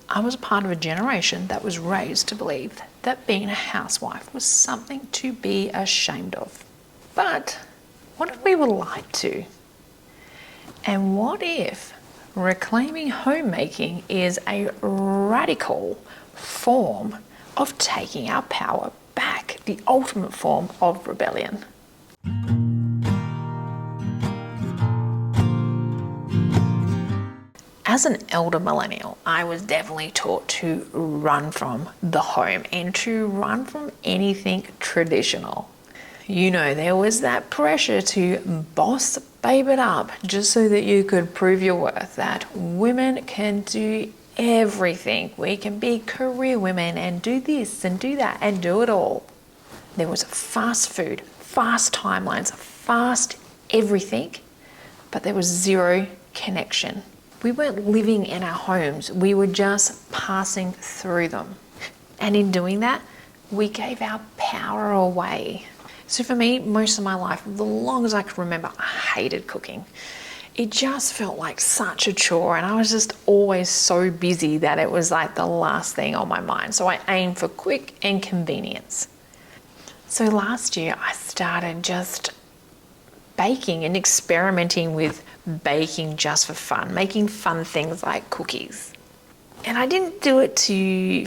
I was a part of a generation that was raised to believe that being a housewife was something to be ashamed of. But what if we were lied to? And what if reclaiming homemaking is a radical form of taking our power back, the ultimate form of rebellion? As an elder millennial, I was definitely taught to run from the home and to run from anything traditional. You know, there was that pressure to boss babe it up just so that you could prove your worth, that women can do everything. We can be career women and do this and do that and do it all. There was fast food, fast timelines, fast everything, but there was zero connection. We weren't living in our homes, we were just passing through them. And in doing that, we gave our power away. So for me, most of my life, the longest I can remember, I hated cooking. It just felt like such a chore, and I was just always so busy that it was like the last thing on my mind. So I aimed for quick and convenience. So last year I started just baking and experimenting with baking just for fun, making fun things like cookies. And I didn't do it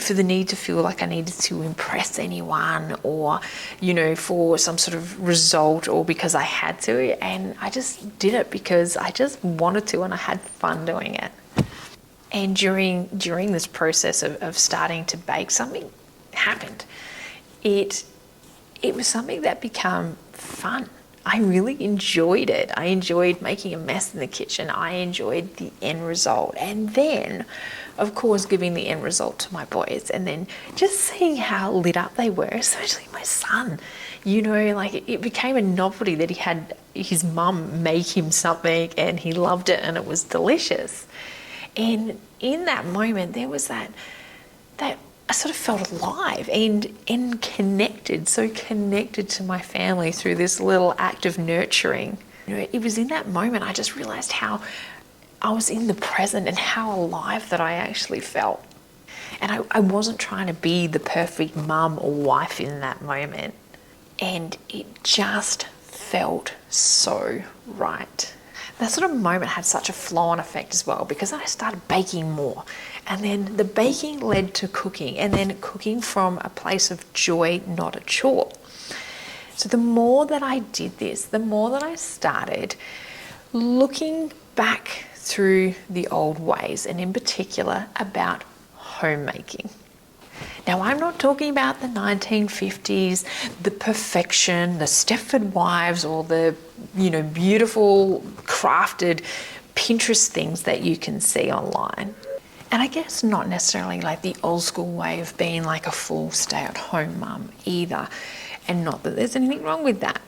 for the need to feel like I needed to impress anyone or, you know, for some sort of result or because I had to. And I just did it because I just wanted to and I had fun doing it. And during this process of starting to bake, something happened. It was something that became fun. I really enjoyed it. I enjoyed making a mess in the kitchen. I enjoyed the end result. And then, of course, giving the end result to my boys and then just seeing how lit up they were, especially my son. You know, like it became a novelty that he had his mum make him something and he loved it and it was delicious. And in that moment, there was that I sort of felt alive and connected, so connected to my family through this little act of nurturing. You know, it was in that moment I just realized how I was in the present and how alive that I actually felt. And I wasn't trying to be the perfect mum or wife in that moment. And it just felt so right. That sort of moment had such a flow-on effect as well because I started baking more. And then the baking led to cooking, and then cooking from a place of joy, not a chore. So the more that I did this, the more that I started looking back through the old ways, and in particular about homemaking. Now, I'm not talking about the 1950s, the perfection, the Stepford wives, or the, you know, beautiful crafted Pinterest things that you can see online. And I guess not necessarily like the old school way of being like a full stay-at-home mum either. And not that there's anything wrong with that.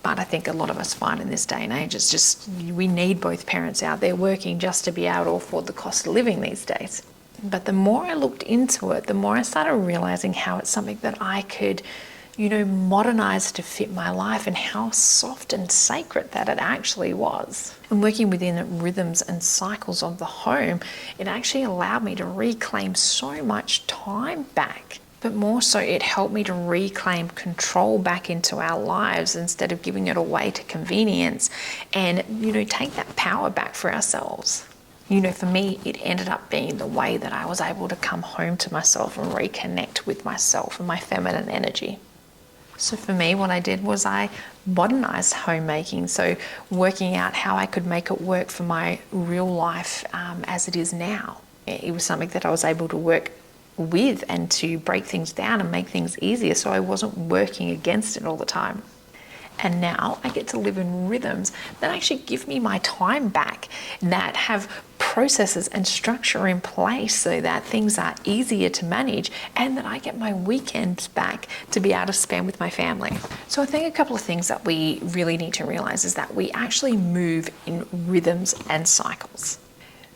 But I think a lot of us find in this day and age, it's just we need both parents out there working just to be able to afford the cost of living these days. But the more I looked into it, the more I started realizing how it's something that I could, you know, modernize to fit my life and how soft and sacred that it actually was. And working within the rhythms and cycles of the home, it actually allowed me to reclaim so much time back. But more so, it helped me to reclaim control back into our lives instead of giving it away to convenience and, you know, take that power back for ourselves. You know, for me, it ended up being the way that I was able to come home to myself and reconnect with myself and my feminine energy. So for me, what I did was I modernized homemaking, so working out how I could make it work for my real life as it is now. It was something that I was able to work with and to break things down and make things easier, so I wasn't working against it all the time. And now I get to live in rhythms that actually give me my time back, that have processes and structure in place so that things are easier to manage and that I get my weekends back to be able to spend with my family. So I think a couple of things that we really need to realize is that we actually move in rhythms and cycles.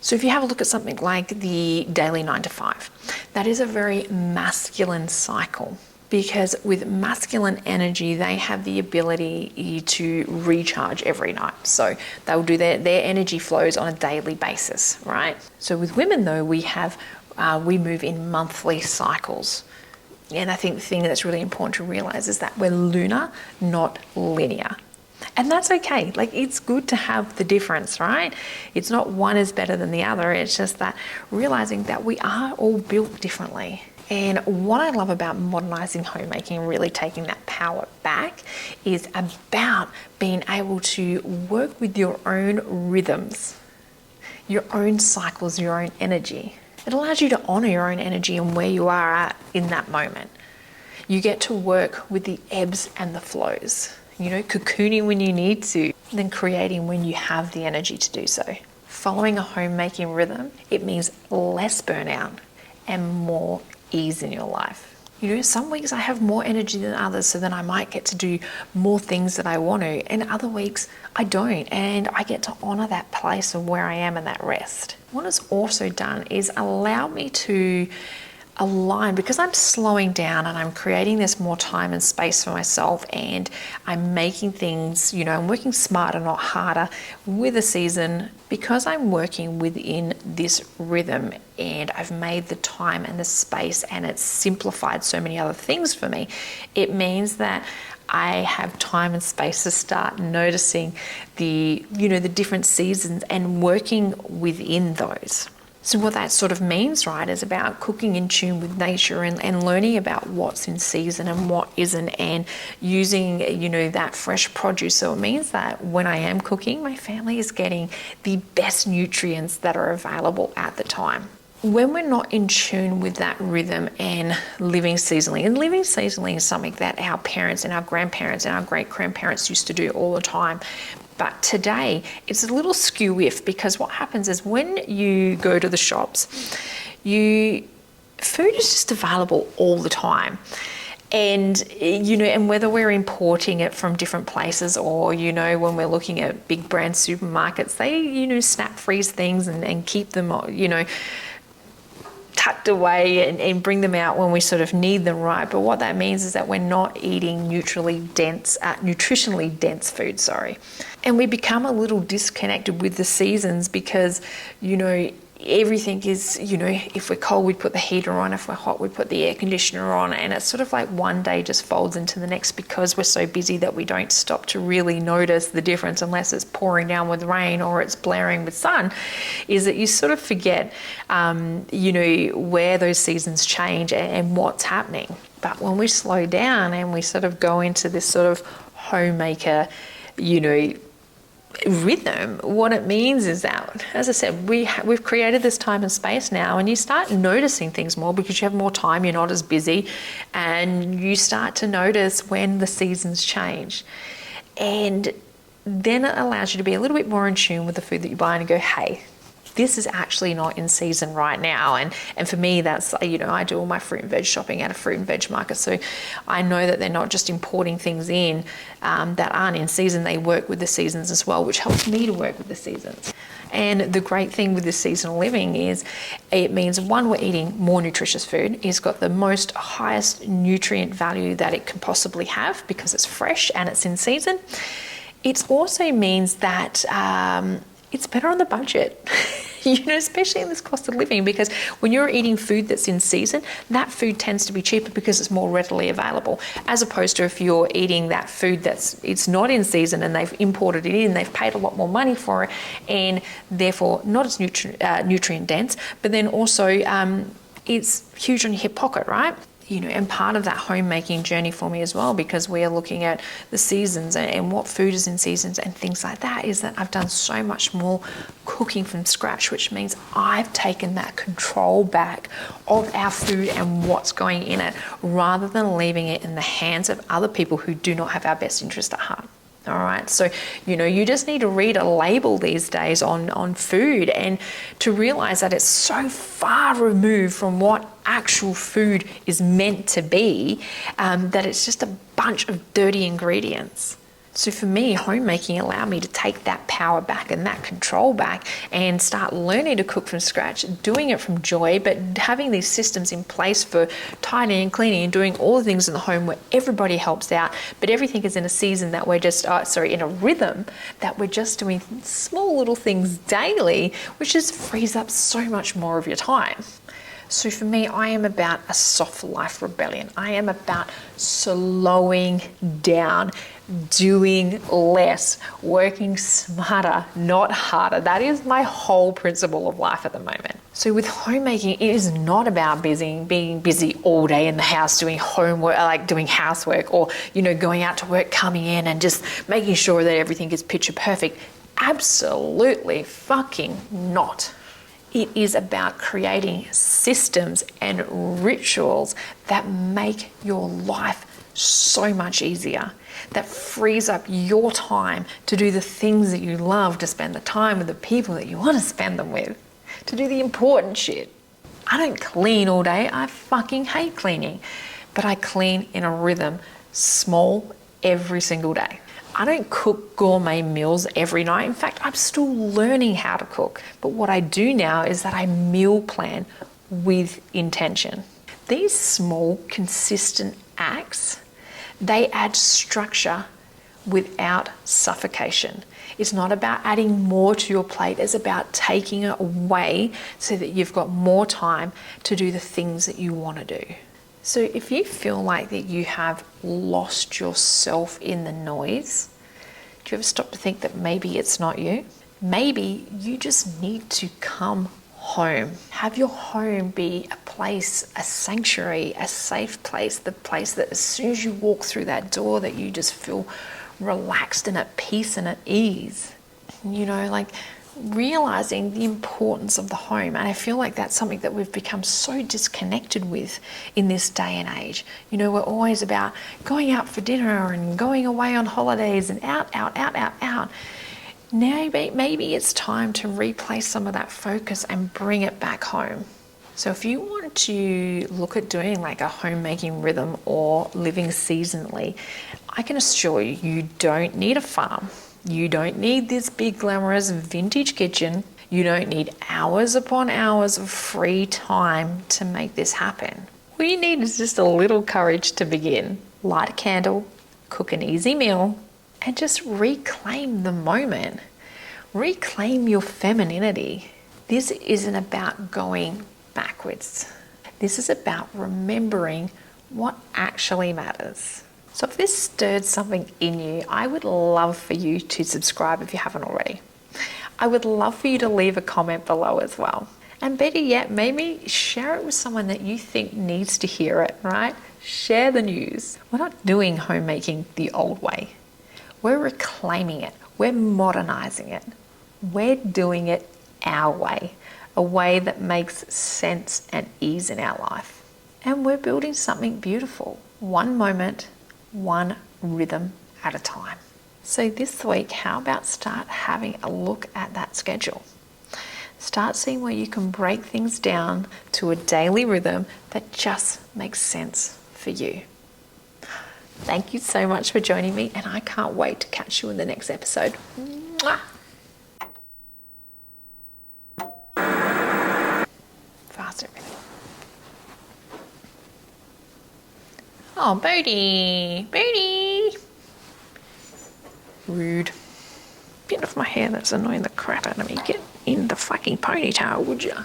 So if you have a look at something like the daily 9 to 5, that is a very masculine cycle. Because with masculine energy, they have the ability to recharge every night. So they'll do their energy flows on a daily basis, right? So with women though, we have we move in monthly cycles. And I think the thing that's really important to realize is that we're lunar, not linear. And that's okay. Like, it's good to have the difference, right? It's not one is better than the other. It's just that realizing that we are all built differently. And what I love about modernizing homemaking and really taking that power back is about being able to work with your own rhythms, your own cycles, your own energy. It allows you to honor your own energy and where you are at in that moment. You get to work with the ebbs and the flows, cocooning when you need to, then creating when you have the energy to do so. Following a homemaking rhythm, it means less burnout and more ease in your life. Some weeks I have more energy than others, so then I might get to do more things that I want to, and other weeks I don't, and I get to honor that place of where I am and that rest. What it's also done is allow me to align, because I'm slowing down and I'm creating this more time and space for myself, and I'm making things, I'm working smarter, not harder with a season, because I'm working within this rhythm and I've made the time and the space, and it's simplified so many other things for me. It means that I have time and space to start noticing the different seasons and working within those. So what that sort of means, right, is about cooking in tune with nature and learning about what's in season and what isn't, and using, that fresh produce. So it means that when I am cooking, my family is getting the best nutrients that are available at the time. When we're not in tune with that rhythm and living seasonally, and living seasonally is something that our parents and our grandparents and our great-grandparents used to do all the time. But today, it's a little skew-if, because what happens is when you go to the shops, food is just available all the time. And, and whether we're importing it from different places or, when we're looking at big brand supermarkets, they, snap freeze things and keep them, tucked away and bring them out when we sort of need them, right? But what that means is that we're not eating nutritionally dense food, And we become a little disconnected with the seasons because, everything is, if we're cold, we put the heater on. If we're hot, we put the air conditioner on. And it's sort of like one day just folds into the next because we're so busy that we don't stop to really notice the difference unless it's pouring down with rain or it's blaring with sun, is that you sort of forget, where those seasons change and what's happening. But when we slow down and we sort of go into this sort of homemaker, rhythm, what it means is that, as I said, we've created this time and space now, and you start noticing things more because you have more time, you're not as busy, and you start to notice when the seasons change. And then it allows you to be a little bit more in tune with the food that you buy and go, hey, this is actually not in season right now. And for me, that's, I do all my fruit and veg shopping at a fruit and veg market. So I know that they're not just importing things in that aren't in season. They work with the seasons as well, which helps me to work with the seasons. And the great thing with this seasonal living is it means, one, we're eating more nutritious food. It's got the highest nutrient value that it can possibly have because it's fresh and it's in season. It also means that it's better on the budget, especially in this cost of living, because when you're eating food that's in season, that food tends to be cheaper because it's more readily available, as opposed to if you're eating that food it's not in season and they've imported it in, they've paid a lot more money for it, and therefore not as nutrient dense, but then also it's huge on your hip pocket, right? And part of that homemaking journey for me as well, because we are looking at the seasons and what food is in seasons and things like that, is that I've done so much more cooking from scratch, which means I've taken that control back of our food and what's going in it, rather than leaving it in the hands of other people who do not have our best interest at heart. All right, so you just need to read a label these days on food and to realize that it's so far removed from what actual food is meant to be, that it's just a bunch of dirty ingredients. So for me, homemaking allowed me to take that power back and that control back and start learning to cook from scratch, doing it from joy, but having these systems in place for tidying and cleaning and doing all the things in the home where everybody helps out, but everything is in a season that we're just, in a rhythm that we're just doing small little things daily, which just frees up so much more of your time. So for me, I am about a soft life rebellion. I am about slowing down, doing less, working smarter, not harder. That is my whole principle of life at the moment. So with homemaking, it is not about being busy all day in the house doing homework, like doing housework, or, you know, going out to work, coming in and just making sure that everything is picture perfect. Absolutely fucking not. It is about creating systems and rituals that make your life so much easier, that frees up your time to do the things that you love, to spend the time with the people that you want to spend them with, to do the important shit. I don't clean all day. I fucking hate cleaning, but I clean in a rhythm, small, every single day. I don't cook gourmet meals every night. In fact, I'm still learning how to cook. But what I do now is that I meal plan with intention. These small, consistent acts, they add structure without suffocation. It's not about adding more to your plate. It's about taking it away so that you've got more time to do the things that you want to do. So if you feel like that you have lost yourself in the noise, do you ever stop to think that maybe it's not you? Maybe you just need to come home. Have your home be a place, a sanctuary, a safe place, the place that as soon as you walk through that door that you just feel relaxed and at peace and at ease. You know, like realizing the importance of the home. And I feel like that's something that we've become so disconnected with in this day and age. You know, we're always about going out for dinner and going away on holidays and out. Now maybe it's time to replace some of that focus and bring it back home. So if you want to look at doing like a homemaking rhythm or living seasonally, I can assure you, you don't need a farm. You don't need this big glamorous vintage kitchen. You don't need hours upon hours of free time to make this happen. All you need is just a little courage to begin. Light a candle, cook an easy meal, and just reclaim the moment. Reclaim your femininity. This isn't about going backwards. This is about remembering what actually matters. So if this stirred something in you, I would love for you to subscribe if you haven't already. I would love for you to leave a comment below as well. And better yet, maybe share it with someone that you think needs to hear it, right? Share the news. We're not doing homemaking the old way. We're reclaiming it. We're modernizing it. We're doing it our way, a way that makes sense and ease in our life. And we're building something beautiful, one moment, one rhythm at a time. So this week, how about start having a look at that schedule? Start seeing where you can break things down to a daily rhythm that just makes sense for you. Thank you so much for joining me, and I can't wait to catch you in the next episode. Mwah! Fast everything. Oh, Bodie! Bodie! Rude. Get off my hair, that's annoying the crap out of me. Get in the fucking ponytail, would ya?